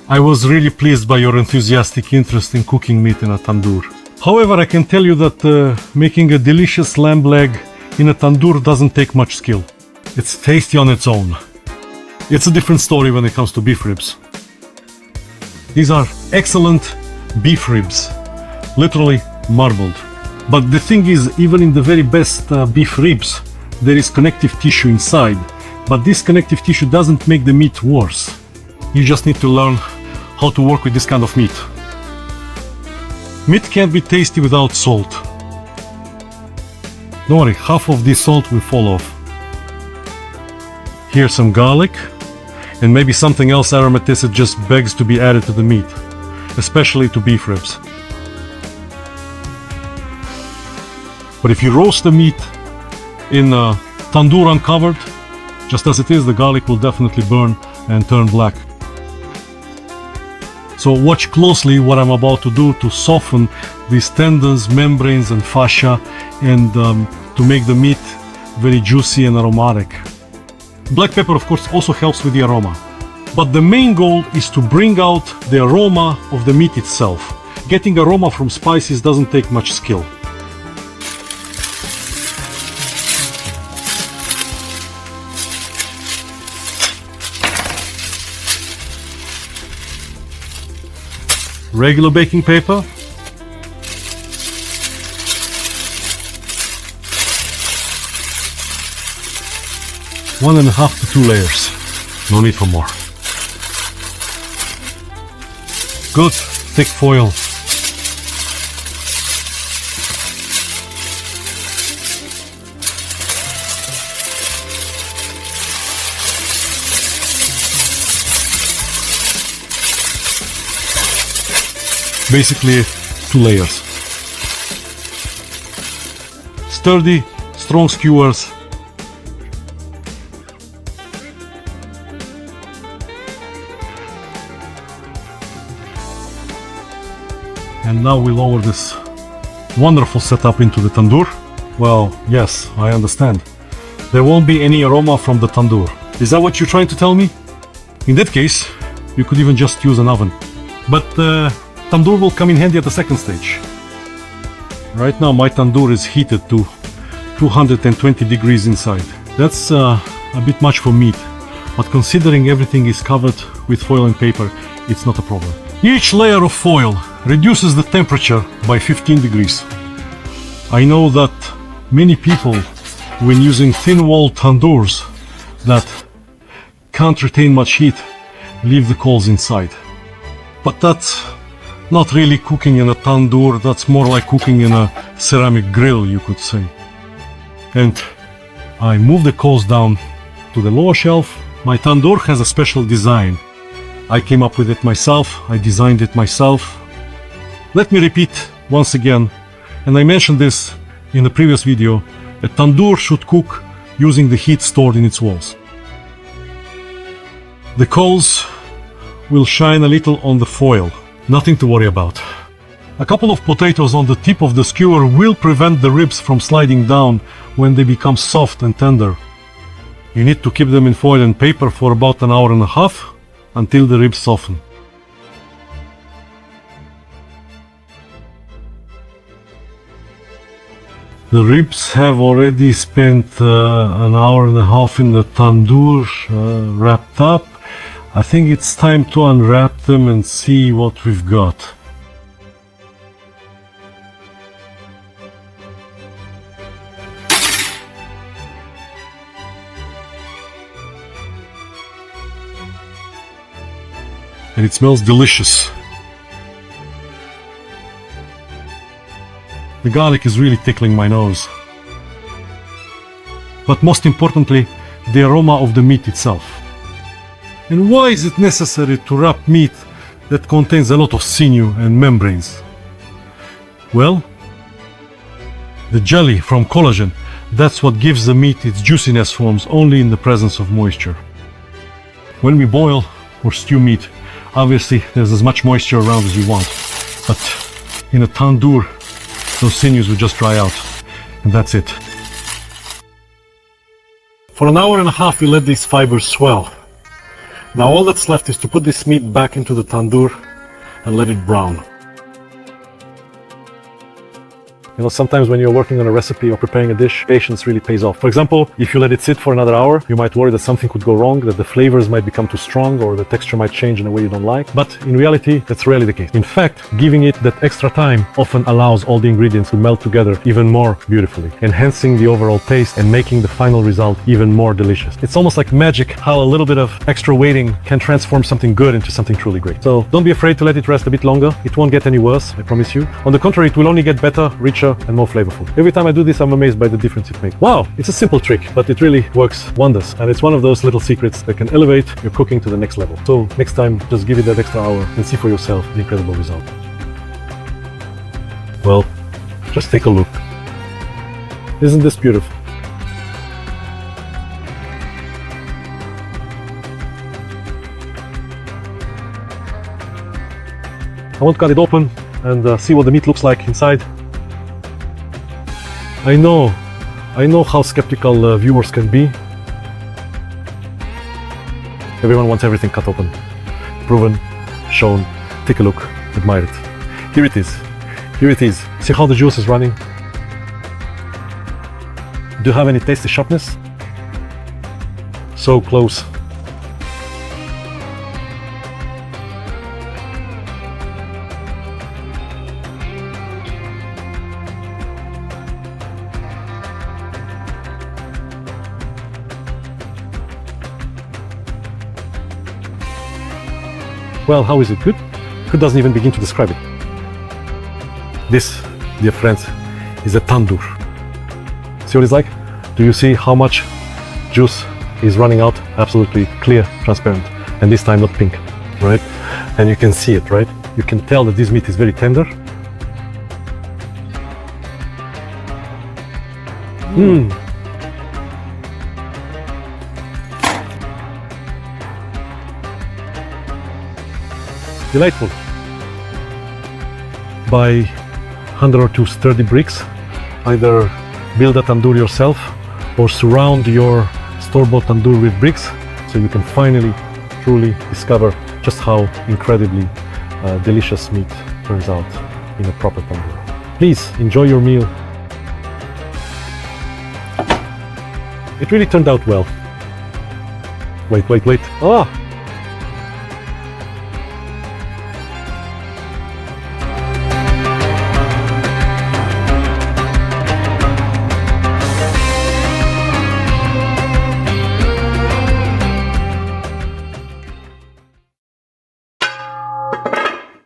I was really pleased by your enthusiastic interest in cooking meat in a tandoor. However, I can tell you that making a delicious lamb leg in a tandoor doesn't take much skill. It's tasty on its own. It's a different story when it comes to beef ribs. These are excellent beef ribs, literally marbled. But the thing is, even in the very best beef ribs, there is connective tissue inside. But this connective tissue doesn't make the meat worse. You just need to learn how to work with this kind of meat. Meat can't be tasty without salt. Don't worry, half of this salt will fall off. Here's some garlic, and maybe something else aromatic that just begs to be added to the meat, especially to beef ribs. But if you roast the meat in a tandoor uncovered, just as it is, the garlic will definitely burn and turn black. So watch closely what I'm about to do to soften these tendons, membranes and fascia, and to make the meat very juicy and aromatic. Black pepper, of course, also helps with the aroma. But the main goal is to bring out the aroma of the meat itself. Getting aroma from spices doesn't take much skill. Regular baking paper, one and a half to 2 layers. No need for more. Good thick foil. Basically 2 layers. Sturdy, strong skewers. And now we lower this wonderful setup into the tandoor. Well, yes, I understand. There won't be any aroma from the tandoor. Is that what you're trying to tell me? In that case, you could even just use an oven. But tandoor will come in handy at the second stage. Right now my tandoor is heated to 220 degrees inside. That's a bit much for meat, but considering everything is covered with foil and paper, it's not a problem. Each layer of foil reduces the temperature by 15 degrees. I know that many people, when using thin-walled tandoors that can't retain much heat, leave the coals inside. But that's not really cooking in a tandoor, that's more like cooking in a ceramic grill, you could say. And I move the coals down to the lower shelf. My tandoor has a special design. I came up with it myself, I designed it myself. Let me repeat once again, and I mentioned this in the previous video, a tandoor should cook using the heat stored in its walls. The coals will shine a little on the foil. Nothing to worry about. A couple of potatoes on the tip of the skewer will prevent the ribs from sliding down when they become soft and tender. You need to keep them in foil and paper for about an hour and a half until the ribs soften. The ribs have already spent an hour and a half in the tandoor, wrapped up. I think it's time to unwrap them and see what we've got. And it smells delicious. The garlic is really tickling my nose. But most importantly, the aroma of the meat itself. And why is it necessary to wrap meat that contains a lot of sinew and membranes? Well, the jelly from collagen, that's what gives the meat its juiciness, forms only in the presence of moisture. When we boil or stew meat, obviously there's as much moisture around as you want, but in a tandoor, those sinews will just dry out, and that's it. For an hour and a half we let these fibers swell. Now all that's left is to put this meat back into the tandoor and let it brown. You know, sometimes when you're working on a recipe or preparing a dish, patience really pays off. For example, if you let it sit for another hour, you might worry that something could go wrong, that the flavors might become too strong or the texture might change in a way you don't like. But in reality, that's rarely the case. In fact, giving it that extra time often allows all the ingredients to melt together even more beautifully, enhancing the overall taste and making the final result even more delicious. It's almost like magic how a little bit of extra waiting can transform something good into something truly great. So don't be afraid to let it rest a bit longer. It won't get any worse, I promise you. On the contrary, it will only get better, richer, and more flavorful. Every time I do this, I'm amazed by the difference it makes. Wow, it's a simple trick, but it really works wonders. And it's one of those little secrets that can elevate your cooking to the next level. So next time, just give it that extra hour and see for yourself the incredible result. Well, just take a look. Isn't this beautiful? I want to cut it open and see what the meat looks like inside. I know how skeptical viewers can be. Everyone wants everything cut open, proven, shown. Take a look, admire it. Here it is. Here it is. See how the juice is running? Do you have any tasty sharpness? So close. Well, how is it? Good? Who doesn't even begin to describe it? This, dear friends, is a tandoor. See what it's like? Do you see how much juice is running out? Absolutely clear, transparent, and this time not pink, right? And you can see it, right? You can tell that this meat is very tender. Delightful. Buy 100 or 2 sturdy bricks. Either build a tandoor yourself or surround your store-bought tandoor with bricks so you can finally, truly discover just how incredibly delicious meat turns out in a proper tandoor. Please enjoy your meal. It really turned out well. Wait. Ah!